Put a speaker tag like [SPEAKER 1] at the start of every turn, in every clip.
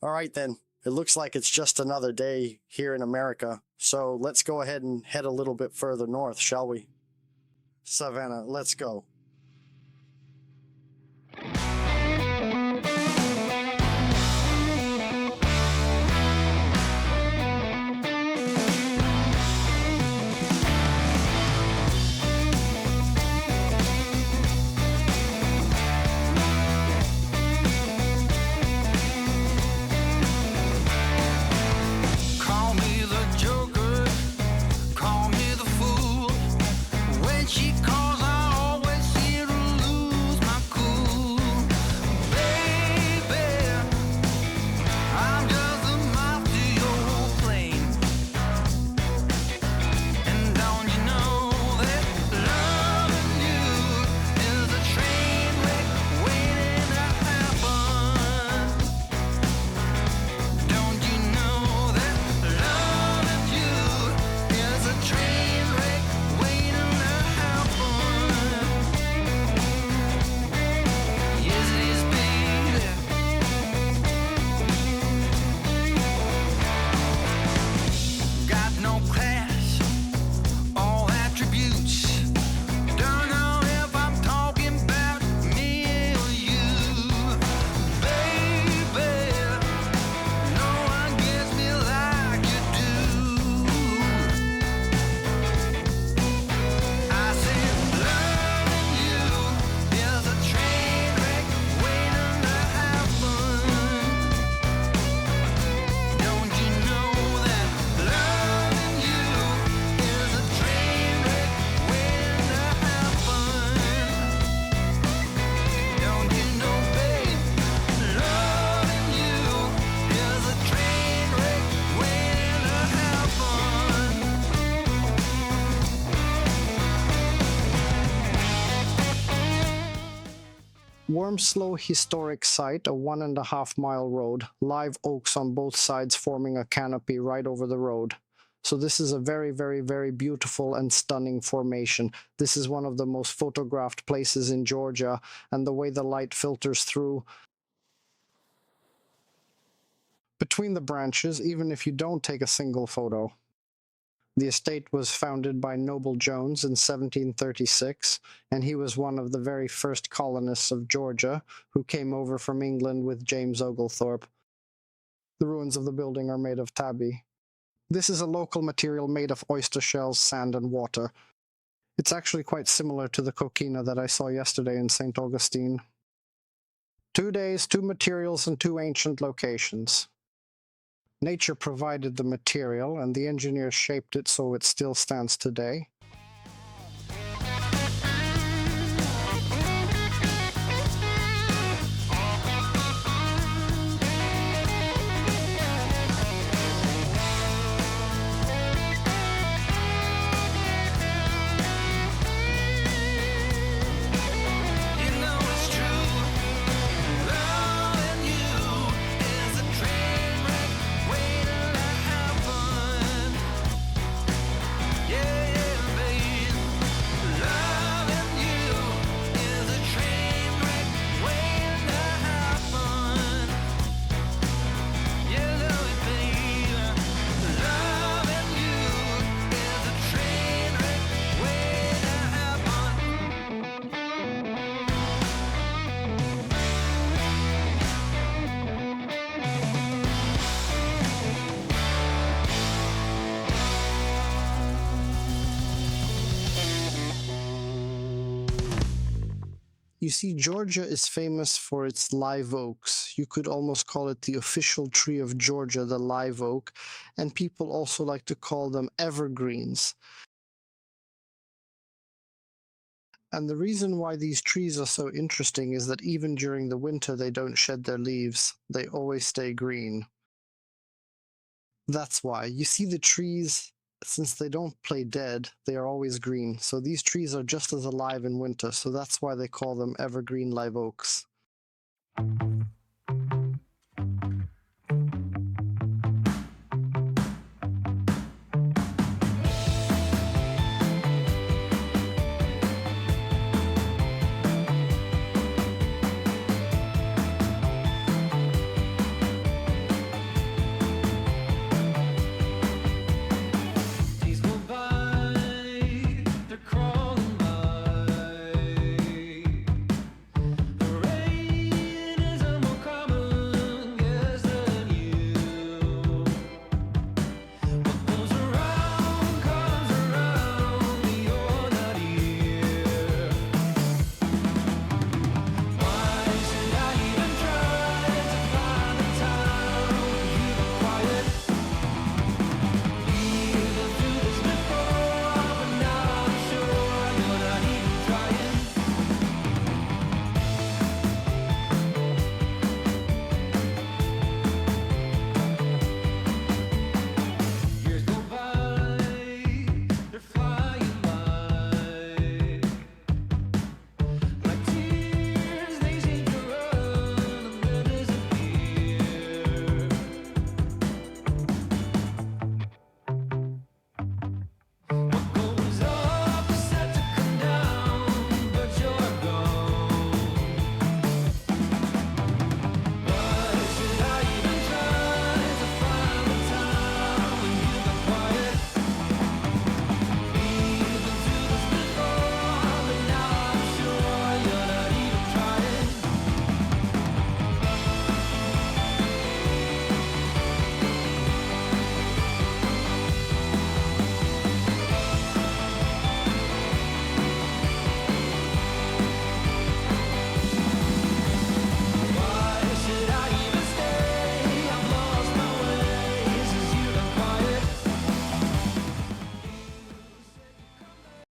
[SPEAKER 1] All right, then. It looks like it's just another day here in America, so let's go ahead and head a little bit further north, shall we? Savannah, let's go. Wormsloe Historic Site, a 1.5-mile road, live oaks on both sides forming a canopy right over the road. So this is a very, very, very beautiful and stunning formation. This is one of the most photographed places in Georgia, and the way the light filters through between the branches, even if you don't take a single photo. The estate was founded by Noble Jones in 1736, and he was one of the very first colonists of Georgia who came over from England with James Oglethorpe. The ruins of the building are made of tabby. This is a local material made of oyster shells, sand, and water. It's actually quite similar to the coquina that I saw yesterday in St. Augustine. 2 days, 2 materials, and 2 ancient locations. Nature provided the material, and the engineers shaped it so it still stands today. You see, Georgia is famous for its live oaks. You could almost call it the official tree of Georgia, the live oak, and people also like to call them evergreens. And the reason why these trees are so interesting is that even during the winter they don't shed their leaves. They always stay green. That's why. You see the trees, since they don't play dead, they are always green. So these trees are just as alive in winter, so that's why they call them evergreen live oaks.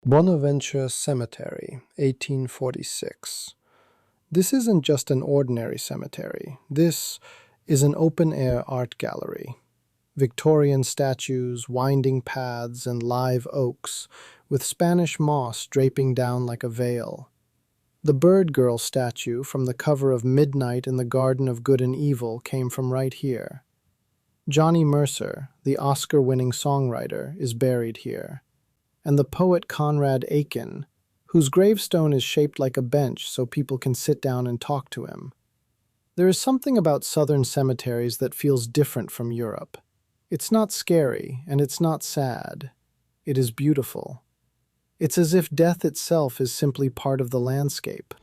[SPEAKER 2] Bonaventure Cemetery, 1846. This isn't just an ordinary cemetery. This is an open-air art gallery. Victorian statues, winding paths, and live oaks, with Spanish moss draping down like a veil. The Bird Girl statue from the cover of Midnight in the Garden of Good and Evil came from right here. Johnny Mercer, the Oscar-winning songwriter, is buried here. And the poet Conrad Aiken, whose gravestone is shaped like a bench so people can sit down and talk to him. There is something about Southern cemeteries that feels different from Europe. It's not scary, and it's not sad. It is beautiful. It's as if death itself is simply part of the landscape.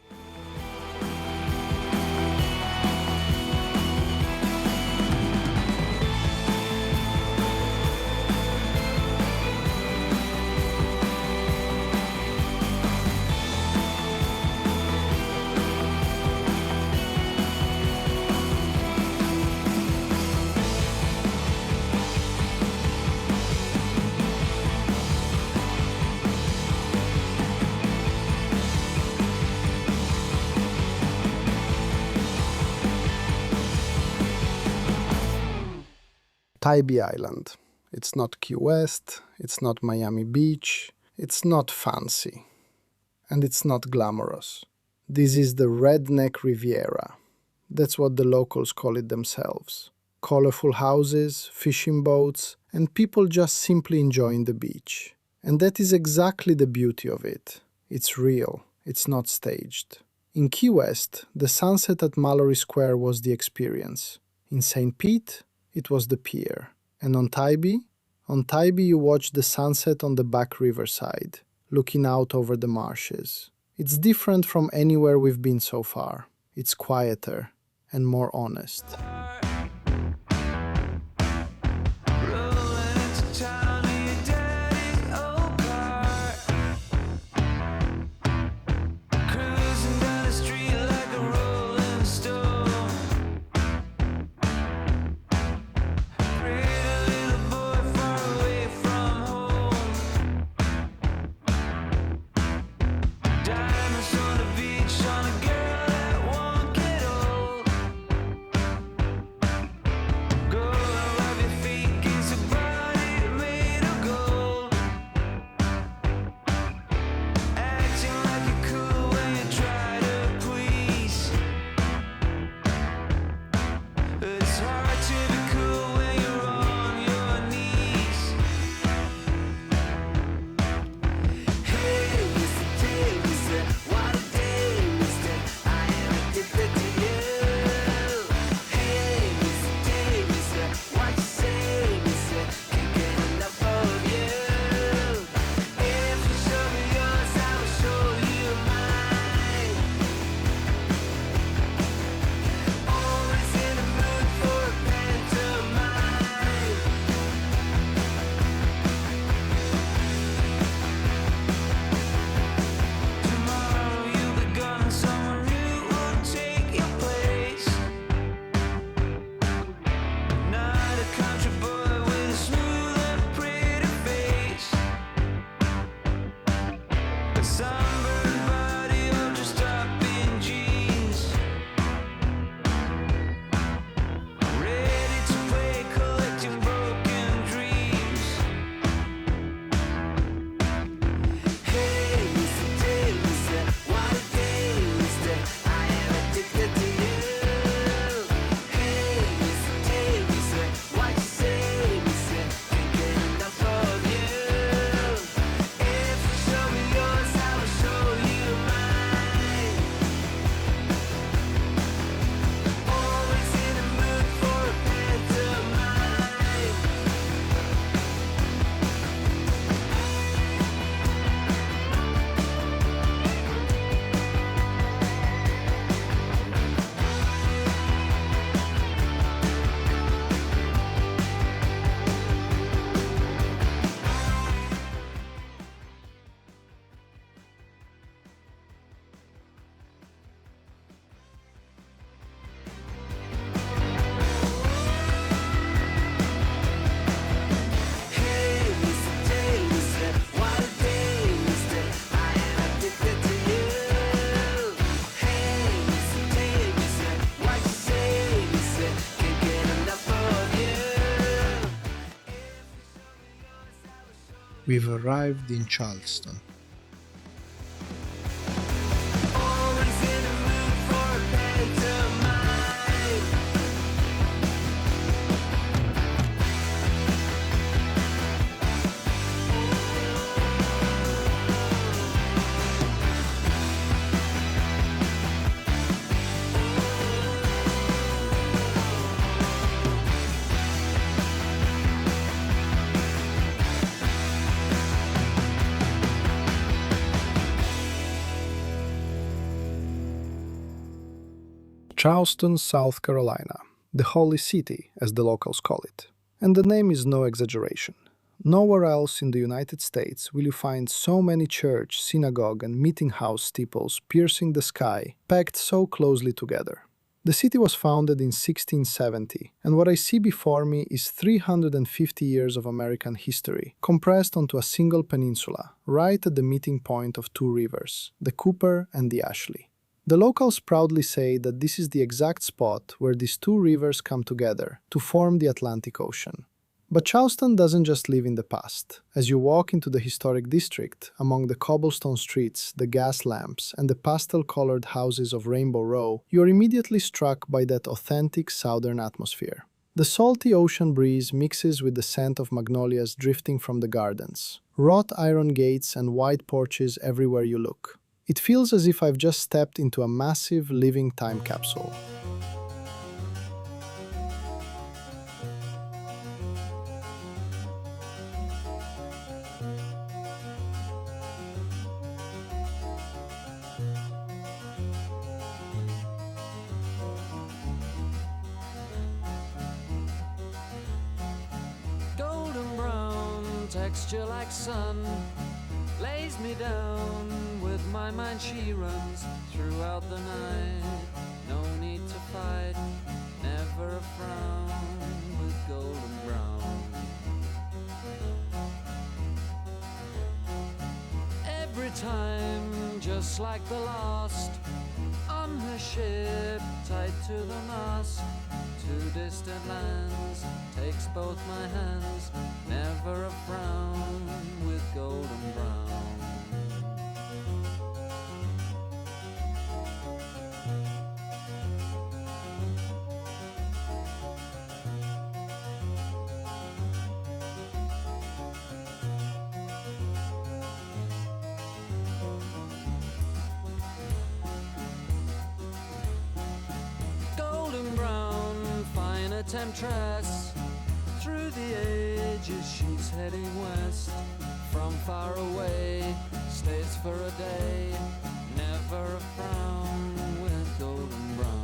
[SPEAKER 2] Tybee Island. It's not Key West, it's not Miami Beach, it's not fancy, and it's not glamorous. This is the Redneck Riviera. That's what the locals call it themselves. Colorful houses, fishing boats, and people just simply enjoying the beach. And that is exactly the beauty of it. It's real, it's not staged. In Key West, the sunset at Mallory Square was the experience. In St. Pete, it was the pier. And on Tybee you watch the sunset on the back riverside, looking out over the marshes. It's different from anywhere we've been so far. It's quieter and more honest. We've arrived in Charleston. Charleston, South Carolina, the Holy City, as the locals call it. And the name is no exaggeration. Nowhere else in the United States will you find so many church, synagogue, and meeting house steeples piercing the sky, packed so closely together. The city was founded in 1670, and what I see before me is 350 years of American history, compressed onto a single peninsula, right at the meeting point of two rivers, the Cooper and the Ashley. The locals proudly say that this is the exact spot where these two rivers come together to form the Atlantic Ocean. But Charleston doesn't just live in the past. As you walk into the historic district, among the cobblestone streets, the gas lamps, and the pastel-colored houses of Rainbow Row, you are immediately struck by that authentic southern atmosphere. The salty ocean breeze mixes with the scent of magnolias drifting from the gardens, wrought iron gates and wide porches everywhere you look. It feels as if I've just stepped into a massive living time capsule.
[SPEAKER 3] Golden brown texture like sun lays me down. With my mind she runs throughout the night. No need to fight, never a frown with golden brown. Every time, just like the last, on her ship, tied to the mast, to distant lands, takes both my hands, never a frown with golden brown. Temptress, through the ages she's heading west. From far away, stays for a day, never a frown with golden brown.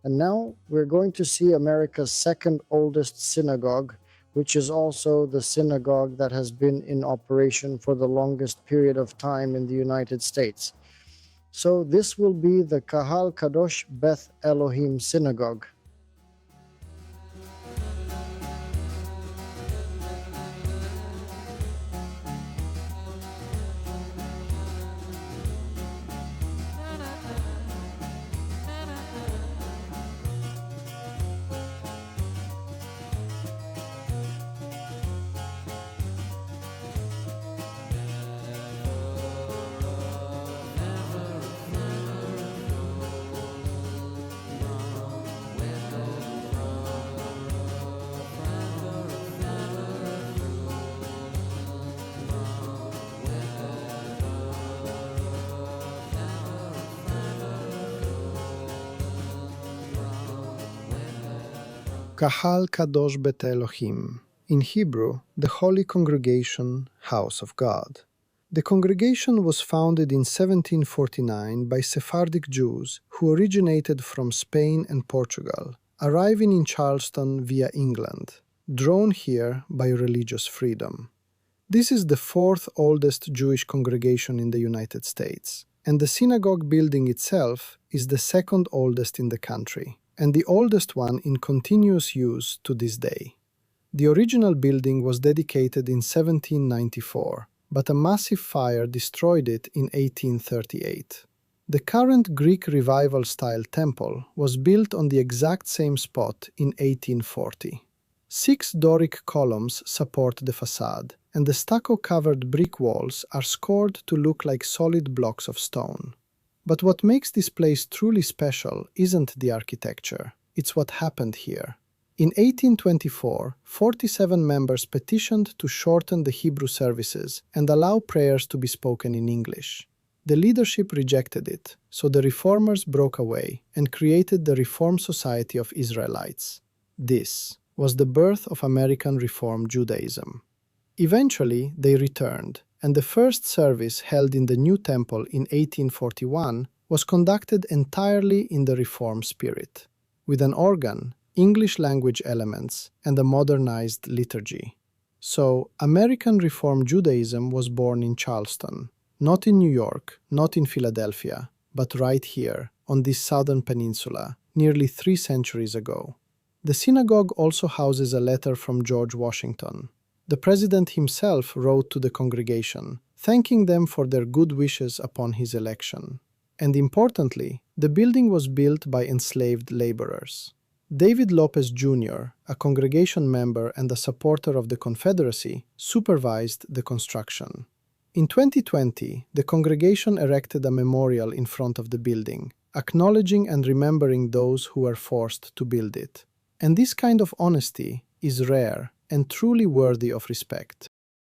[SPEAKER 1] And now we're going to see America's second oldest synagogue, which is also the synagogue that has been in operation for the longest period of time in the United States. So this will be the Kahal Kadosh Beth Elohim Synagogue. Kahal Kadosh Beth Elohim, in Hebrew, the Holy Congregation, House of God.
[SPEAKER 2] The congregation was founded in 1749 by Sephardic Jews who originated from Spain and Portugal, arriving in Charleston via England, drawn here by religious freedom. This is the fourth oldest Jewish congregation in the United States, and the synagogue building itself is the second oldest in the country, and the oldest one in continuous use to this day. The original building was dedicated in 1794, but a massive fire destroyed it in 1838. The current Greek Revival-style temple was built on the exact same spot in 1840. 6 Doric columns support the facade, and the stucco-covered brick walls are scored to look like solid blocks of stone. But what makes this place truly special isn't the architecture, it's what happened here. In 1824, 47 members petitioned to shorten the Hebrew services and allow prayers to be spoken in English. The leadership rejected it, so the reformers broke away and created the Reform Society of Israelites. This was the birth of American Reform Judaism. Eventually, they returned, and the first service held in the new temple in 1841 was conducted entirely in the Reform spirit, with an organ, English language elements, and a modernized liturgy. So, American Reform Judaism was born in Charleston, not in New York, not in Philadelphia, but right here, on this southern peninsula, nearly 3 centuries ago. The synagogue also houses a letter from George Washington. The president himself wrote to the congregation, thanking them for their good wishes upon his election. And importantly, the building was built by enslaved laborers. David Lopez Jr., a congregation member and a supporter of the Confederacy, supervised the construction. In 2020, the congregation erected a memorial in front of the building, acknowledging and remembering those who were forced to build it. And this kind of honesty is rare and truly worthy of respect.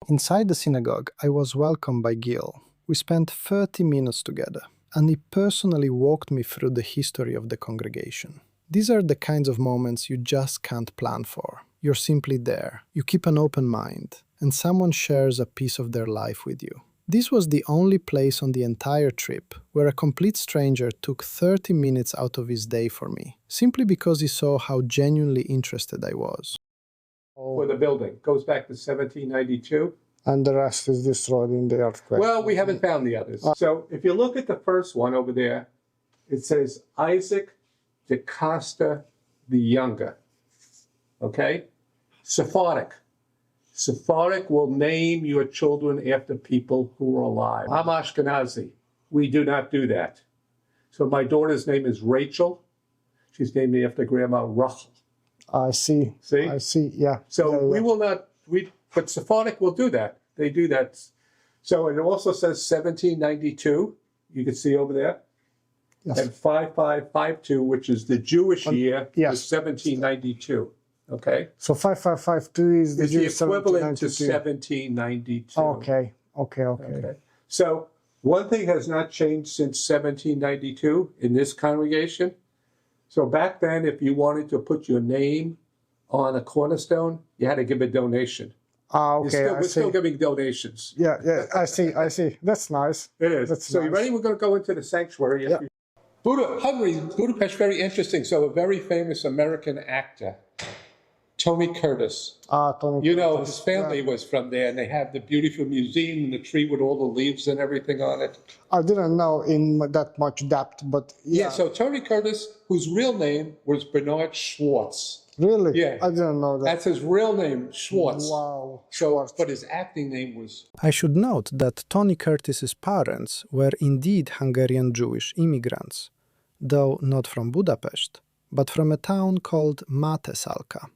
[SPEAKER 2] Inside the synagogue, I was welcomed by Gil. We spent 30 minutes together, and he personally walked me through the history of the congregation. These are the kinds of moments you just can't plan for. You're simply there, you keep an open mind, and someone shares a piece of their life with you. This was the only place on the entire trip where a complete stranger took 30 minutes out of his day for me, simply because he saw how genuinely interested I was.
[SPEAKER 4] For the building, goes back to 1792.
[SPEAKER 1] And the rest is destroyed in the earthquake.
[SPEAKER 4] Well, we haven't found the others. So if you look at the first one over there, it says Isaac de Costa the Younger. Okay? Sephardic. Sephardic will name your children after people who are alive. I'm Ashkenazi. We do not do that. So my daughter's name is Rachel. She's named after Grandma Rachel.
[SPEAKER 1] I see.
[SPEAKER 4] See?
[SPEAKER 1] I see, yeah.
[SPEAKER 4] So
[SPEAKER 1] yeah,
[SPEAKER 4] we will not, but Sephardic will do that. They do that. So it also says 1792. You can see over there.
[SPEAKER 1] Yes.
[SPEAKER 4] And 5552, which is the Jewish year,
[SPEAKER 1] yes.
[SPEAKER 4] is 1792. Okay?
[SPEAKER 1] So 5552 is the
[SPEAKER 4] It's the
[SPEAKER 1] Jewish
[SPEAKER 4] equivalent to
[SPEAKER 1] 1792.
[SPEAKER 4] 1792.
[SPEAKER 1] Okay.
[SPEAKER 4] So one thing has not changed since 1792 in this congregation. So back then, if you wanted to put your name on a cornerstone, you had to give a donation.
[SPEAKER 1] Okay,
[SPEAKER 4] We're still giving donations.
[SPEAKER 1] Yeah, I see. That's nice.
[SPEAKER 4] It is.
[SPEAKER 1] That's
[SPEAKER 4] so
[SPEAKER 1] nice.
[SPEAKER 4] You ready? We're going to go into the sanctuary.
[SPEAKER 1] Yeah.
[SPEAKER 4] Hungary, Budapest, very interesting. So a very famous American actor, Tony Curtis.
[SPEAKER 1] Tony
[SPEAKER 4] You know,
[SPEAKER 1] Curtis,
[SPEAKER 4] his family was from there, and they have the beautiful museum and the tree with all the leaves and everything on it.
[SPEAKER 1] I didn't know in that much depth, but yeah.
[SPEAKER 4] So Tony Curtis, whose real name was Bernard Schwartz.
[SPEAKER 1] Really?
[SPEAKER 4] Yeah.
[SPEAKER 1] I didn't know that.
[SPEAKER 4] That's his real name, Schwartz.
[SPEAKER 1] Wow.
[SPEAKER 4] So, but his acting name was...
[SPEAKER 2] I should note that Tony Curtis's parents were indeed Hungarian Jewish immigrants, though not from Budapest, but from a town called Mátészalka.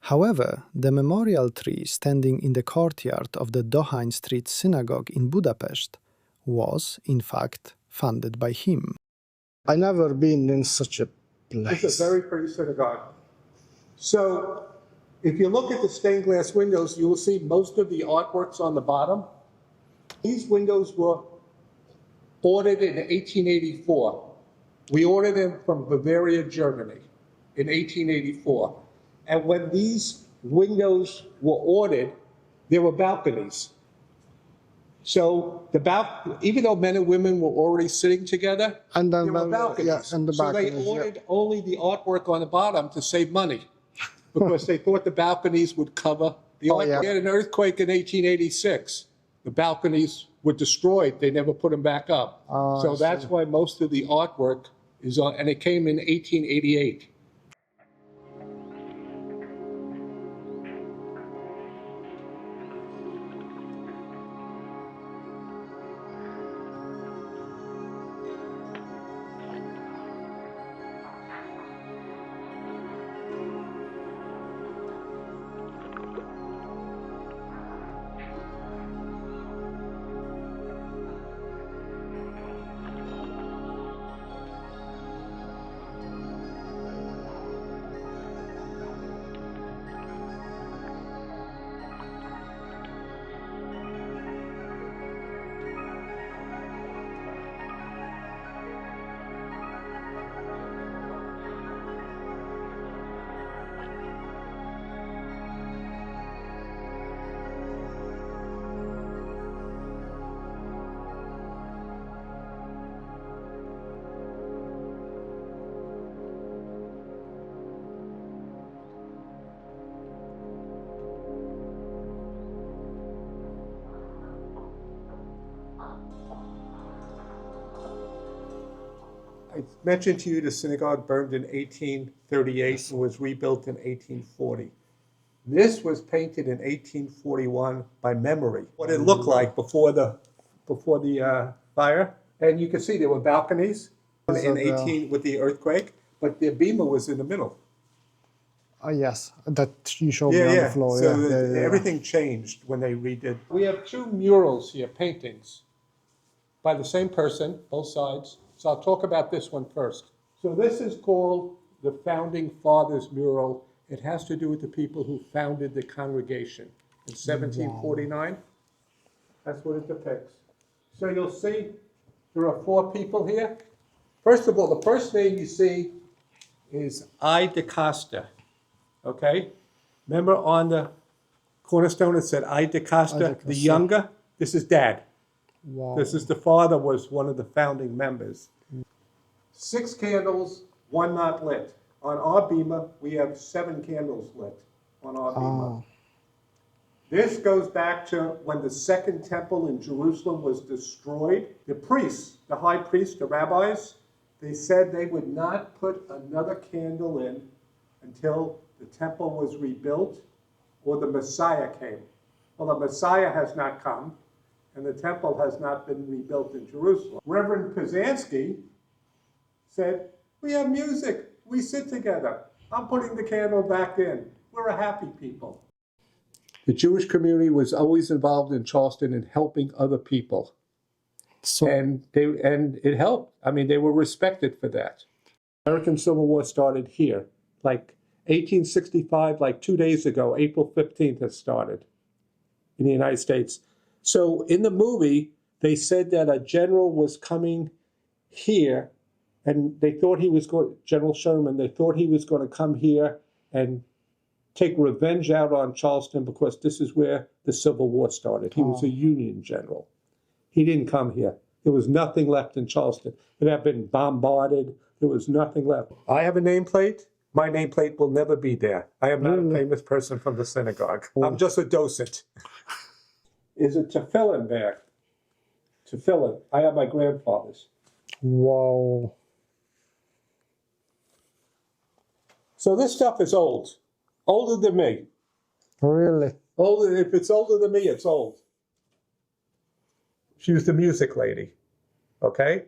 [SPEAKER 2] However, the memorial tree standing in the courtyard of the Dohány Street Synagogue in Budapest was, in fact, funded by him.
[SPEAKER 1] I never been in such a place.
[SPEAKER 4] It's a very pretty synagogue. So, if you look at the stained glass windows, you will see most of the artworks on the bottom. These windows were ordered in 1884. We ordered them from Bavaria, Germany in 1884. And when these windows were ordered, there were balconies. So even though men and women were already sitting together,
[SPEAKER 1] And then,
[SPEAKER 4] there were balconies.
[SPEAKER 1] yeah, and the
[SPEAKER 4] so
[SPEAKER 1] balconies,
[SPEAKER 4] they
[SPEAKER 1] yeah.
[SPEAKER 4] ordered only the artwork on the bottom to save money, because they thought the balconies would cover the artwork.
[SPEAKER 1] yeah.
[SPEAKER 4] We had an earthquake in 1886. The balconies were destroyed. They never put them back up. So that's why most of the artwork is on, and it came in 1888. I mentioned to you the synagogue burned in 1838 and was rebuilt in 1840. This was painted in 1841 by memory, what it looked like before the fire. And you can see there were balconies in 18 with the earthquake, but the bima was in the middle.
[SPEAKER 1] Yes, that you showed me on the floor.
[SPEAKER 4] So
[SPEAKER 1] yeah.
[SPEAKER 4] everything changed when they redid. We have two murals here, paintings, by the same person, both sides. So I'll talk about this one first. So this is called the Founding Fathers mural. It has to do with the people who founded the congregation in 1749. That's what it depicts. So you'll see there are 4 people here. First of all, the first name you see is I DaCosta. Okay? Remember on the cornerstone it said I DaCosta, the younger? This is Dad.
[SPEAKER 1] Wow.
[SPEAKER 4] This is the father, was one of the founding members. 6 candles, 1 not lit. On our bima, we have 7 candles lit on our bima. This goes back to when the Second Temple in Jerusalem was destroyed. The priests, the high priests, the rabbis, they said they would not put another candle in until the temple was rebuilt or the Messiah came. Well, the Messiah has not come, and the temple has not been rebuilt in Jerusalem. Reverend Pizanski said, we have music, we sit together. I'm putting the candle back in. We're a happy people. The Jewish community was always involved in Charleston in helping other people. And it helped. I mean, they were respected for that. American Civil War started here. Like 1865, like 2 days ago, April 15th it started in the United States. So in the movie, they said that a general was coming here, and they thought he was going, General Sherman, they thought he was going to come here and take revenge out on Charleston because this is where the Civil War started. He was a Union general. He didn't come here. There was nothing left in Charleston. It had been bombarded. There was nothing left. I have a nameplate. My nameplate will never be there. I am not a famous person from the synagogue. I'm just a docent. Is a tefillin bag. Tefillin. I have my grandfather's.
[SPEAKER 1] Wow.
[SPEAKER 4] So this stuff is old. Older than me.
[SPEAKER 1] Really?
[SPEAKER 4] Older. If it's older than me, it's old. She was the music lady. Okay?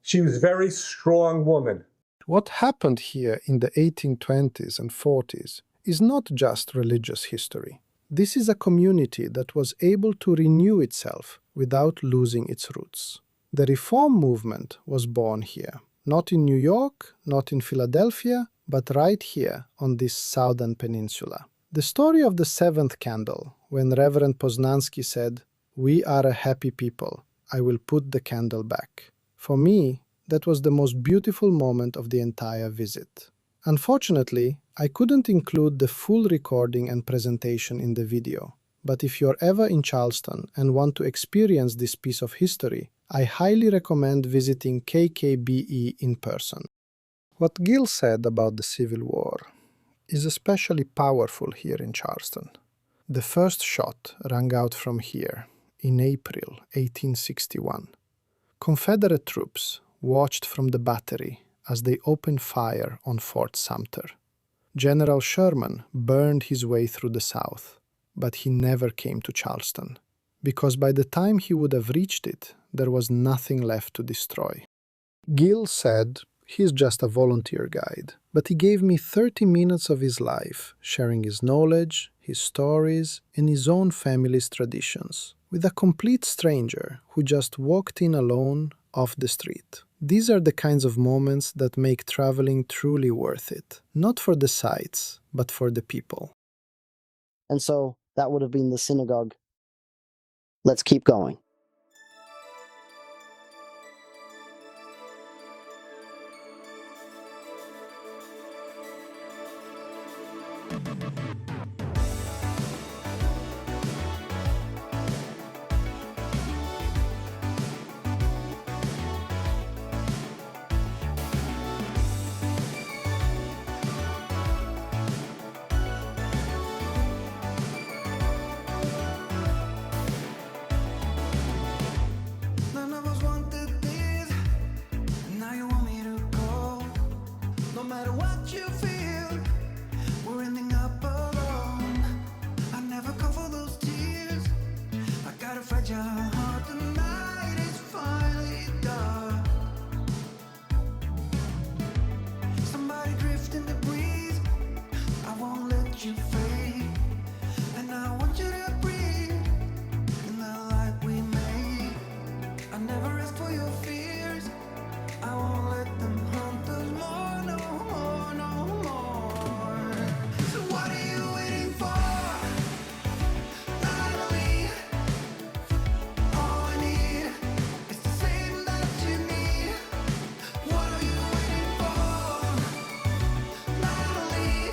[SPEAKER 4] She was a very strong woman.
[SPEAKER 2] What happened here in the 1820s and 40s is not just religious history. This is a community that was able to renew itself without losing its roots. The Reform movement was born here, not in New York, not in Philadelphia, but right here on this southern peninsula. The story of the 7th candle, when Reverend Poznansky said, "We are a happy people, I will put the candle back." For me, that was the most beautiful moment of the entire visit. Unfortunately, I couldn't include the full recording and presentation in the video, but if you're ever in Charleston and want to experience this piece of history, I highly recommend visiting kkbe in person. What Gil said about the Civil War is especially powerful here in Charleston. The first shot rang out from here in April 1861. Confederate troops watched from the battery as they opened fire on Fort Sumter. General Sherman burned his way through the South, but he never came to Charleston, because by the time he would have reached it, there was nothing left to destroy. Gil said he's just a volunteer guide, but he gave me 30 minutes of his life, sharing his knowledge, his stories, and his own family's traditions, with a complete stranger who just walked in alone off the street. These are the kinds of moments that make traveling truly worth it, not for the sights, but for the people.
[SPEAKER 1] And so that would have been the synagogue. Let's keep going.
[SPEAKER 5] None of us wanted this, and now you want me to go. No matter what you feel, we're ending up alone. I never come for those tears. I got a fragile heart, the night is finally dark. Somebody drift in the breeze, I won't let you fade. And I want you to breathe in the light we made. I never asked for your fears, I won't let them haunt us more, no more, no more. So what are you waiting for? Natalie, all I need is the same that you need. What are you waiting for? Natalie,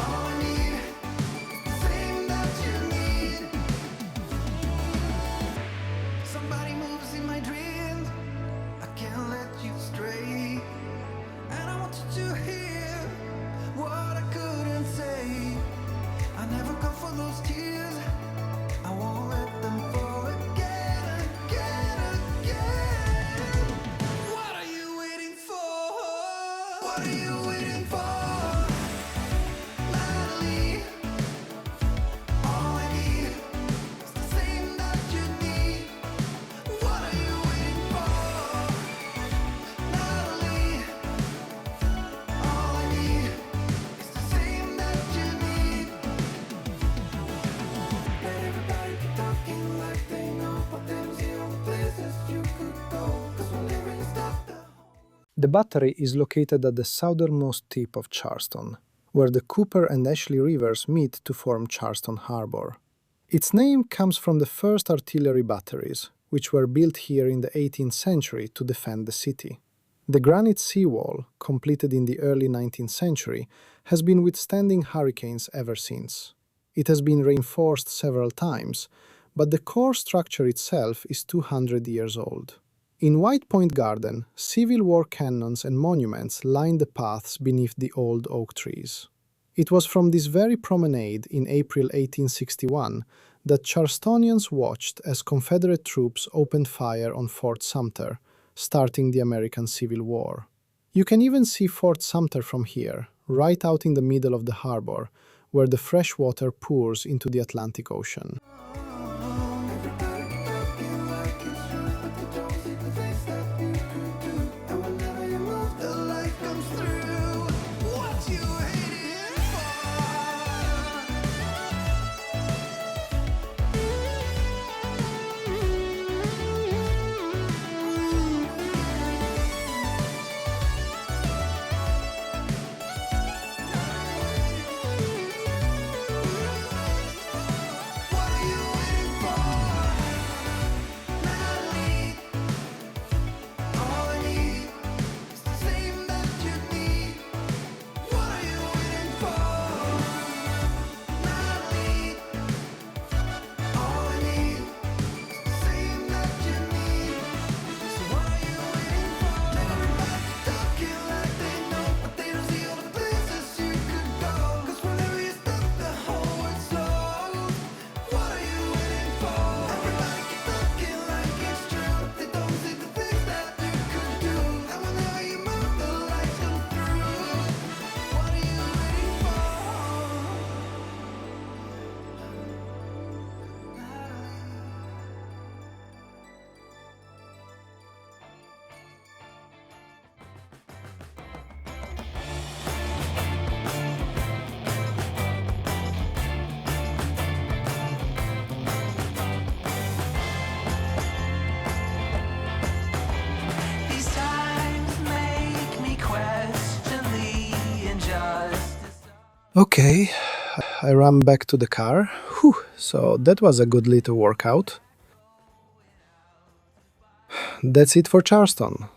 [SPEAKER 5] all I need is the same that you need. Somebody moves in my dreams, I can't let you stray. And I want you to hear what I couldn't say. I never come for those tears, I won't let them fall again, again, again. What are you waiting for? What are you waiting for? Natalie, all I need is the same that you need. What are you waiting for? Natalie, all I need is the same that you need. Let everybody keep talking like they know, but them zero places you could go, 'cause whenever you stop the
[SPEAKER 2] The battery is located at the southernmost tip of Charleston, where the Cooper and Ashley rivers meet to form Charleston Harbor. Its name comes from the first artillery batteries, which were built here in the 18th century to defend the city. The granite seawall, completed in the early 19th century, has been withstanding hurricanes ever since. It has been reinforced several times, but the core structure itself is 200 years old. In White Point Garden, Civil War cannons and monuments line the paths beneath the old oak trees. It was from this very promenade in April 1861 that Charlestonians watched as Confederate troops opened fire on Fort Sumter, starting the American Civil War. You can even see Fort Sumter from here, right out in the middle of the harbor, where the fresh water pours into the Atlantic Ocean.
[SPEAKER 5] everybody keep talking like it's true, but they don't see the things that you could do. And whenever you move, the light comes through. What you waiting for? What are you waiting
[SPEAKER 2] Okay, I ran back to the car. Whew, so that was a good little workout. That's it for Charleston.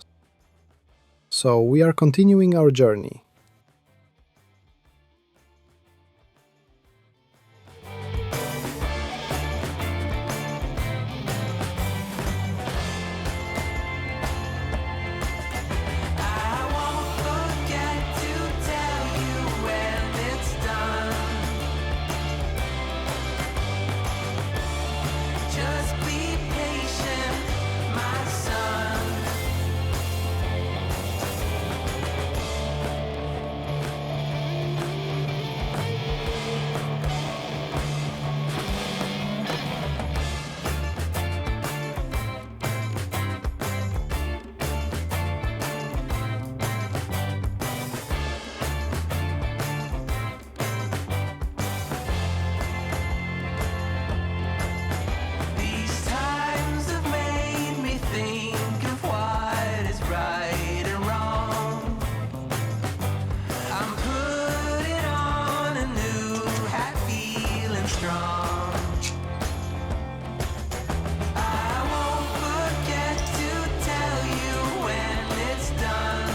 [SPEAKER 2] So we are continuing our journey.
[SPEAKER 5] I won't forget to tell you when it's done. Just be patient, my son. These times have made me think of what is right and wrong. I'm putting on a new hat, feeling strong. I won't forget to tell you when it's done.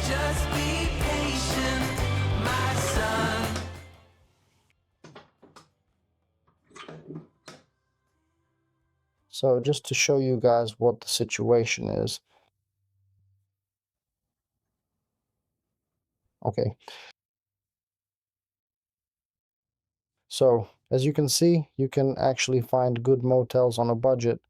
[SPEAKER 5] Just be patient, my son.
[SPEAKER 1] So just to show you guys what the situation is. Okay. So as you can see, you can actually find good motels on a budget.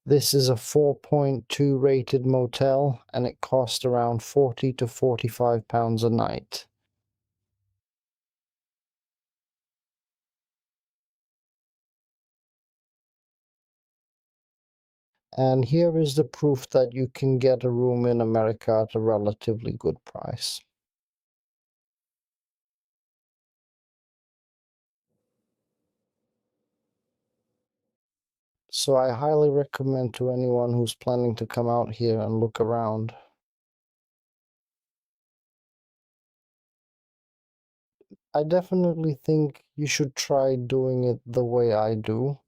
[SPEAKER 1] This is a 4.2 rated motel, and it costs around £40 to £45 a night. And here is the proof that you can get a room in America at a relatively good price. So I highly recommend to anyone who's planning to come out here and look around. I definitely think you should try doing it the way I do.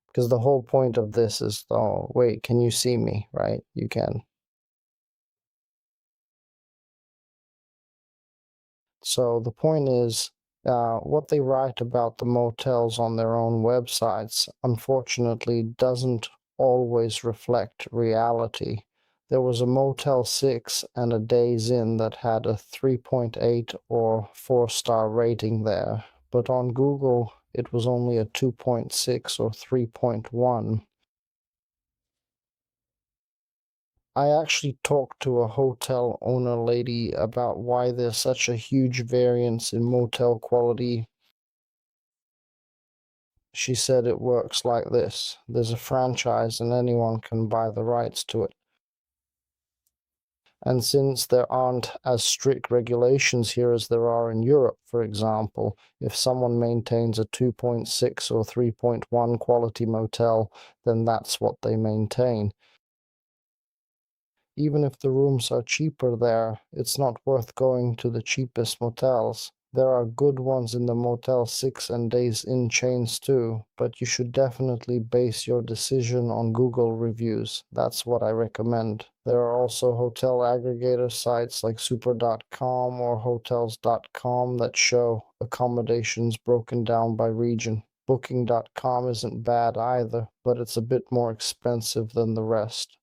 [SPEAKER 1] Because the whole point of this is, oh, wait, can you see me? Right? You can. So the point is, what they write about the motels on their own websites, unfortunately, doesn't always reflect reality. There was a Motel 6 and a Days Inn that had a 3.8 or 4-star rating there, but on Google it was only a 2.6 or 3.1. I actually talked to a hotel owner lady about why there's such a huge variance in motel quality. She said it works like this. There's a franchise and anyone can buy the rights to it. And since there aren't as strict regulations here as there are in Europe, for example, if someone maintains a 2.6 or 3.1 quality motel, then that's what they maintain. Even if the rooms are cheaper there, it's not worth going to the cheapest motels. There are good ones in the Motel 6 and Days Inn chains too, but you should definitely base your decision on Google reviews. That's what I recommend. There are also hotel aggregator sites like super.com or hotels.com that show accommodations broken down by region. Booking.com isn't bad either, but it's a bit more expensive than the rest.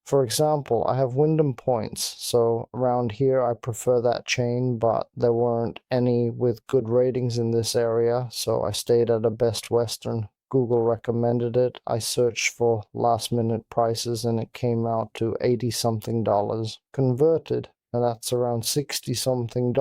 [SPEAKER 1] For example, I have Wyndham points, so around here I prefer that chain, but there weren't any with good ratings in this area, so I stayed at a Best Western. Google recommended it. I searched for last minute prices and it came out to $80-something. Converted, and that's around $60-something,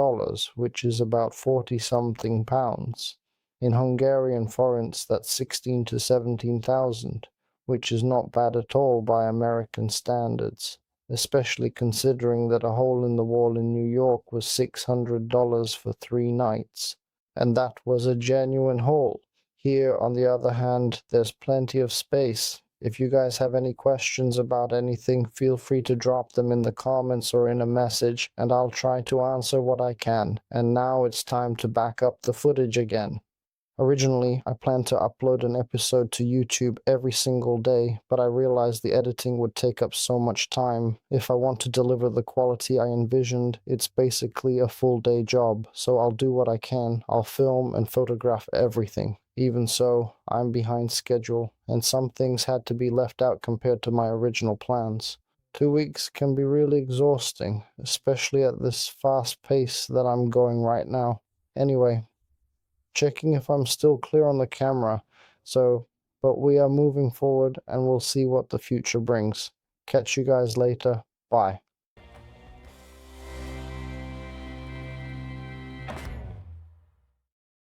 [SPEAKER 1] which is about 40-something pounds. In Hungarian forints, that's 16 to 17,000, which is not bad at all by American standards, especially considering that a hole in the wall in New York was $600 for 3 nights, and that was a genuine hole. Here, on the other hand, there's plenty of space. If you guys have any questions about anything, feel free to drop them in the comments or in a message, and I'll try to answer what I can. And now it's time to back up the footage again. Originally, I planned to upload an episode to YouTube every single day, but I realized the editing would take up so much time. If I want to deliver the quality I envisioned, it's basically a full-day job, so I'll do what I can. I'll film and photograph everything. Even so, I'm behind schedule, and some things had to be left out compared to my original plans. 2 weeks can be really exhausting, especially at this fast pace that I'm going right now. Anyway, checking if I'm still clear on the camera, but we are moving forward and we'll see what the future brings. Catch you guys later. Bye.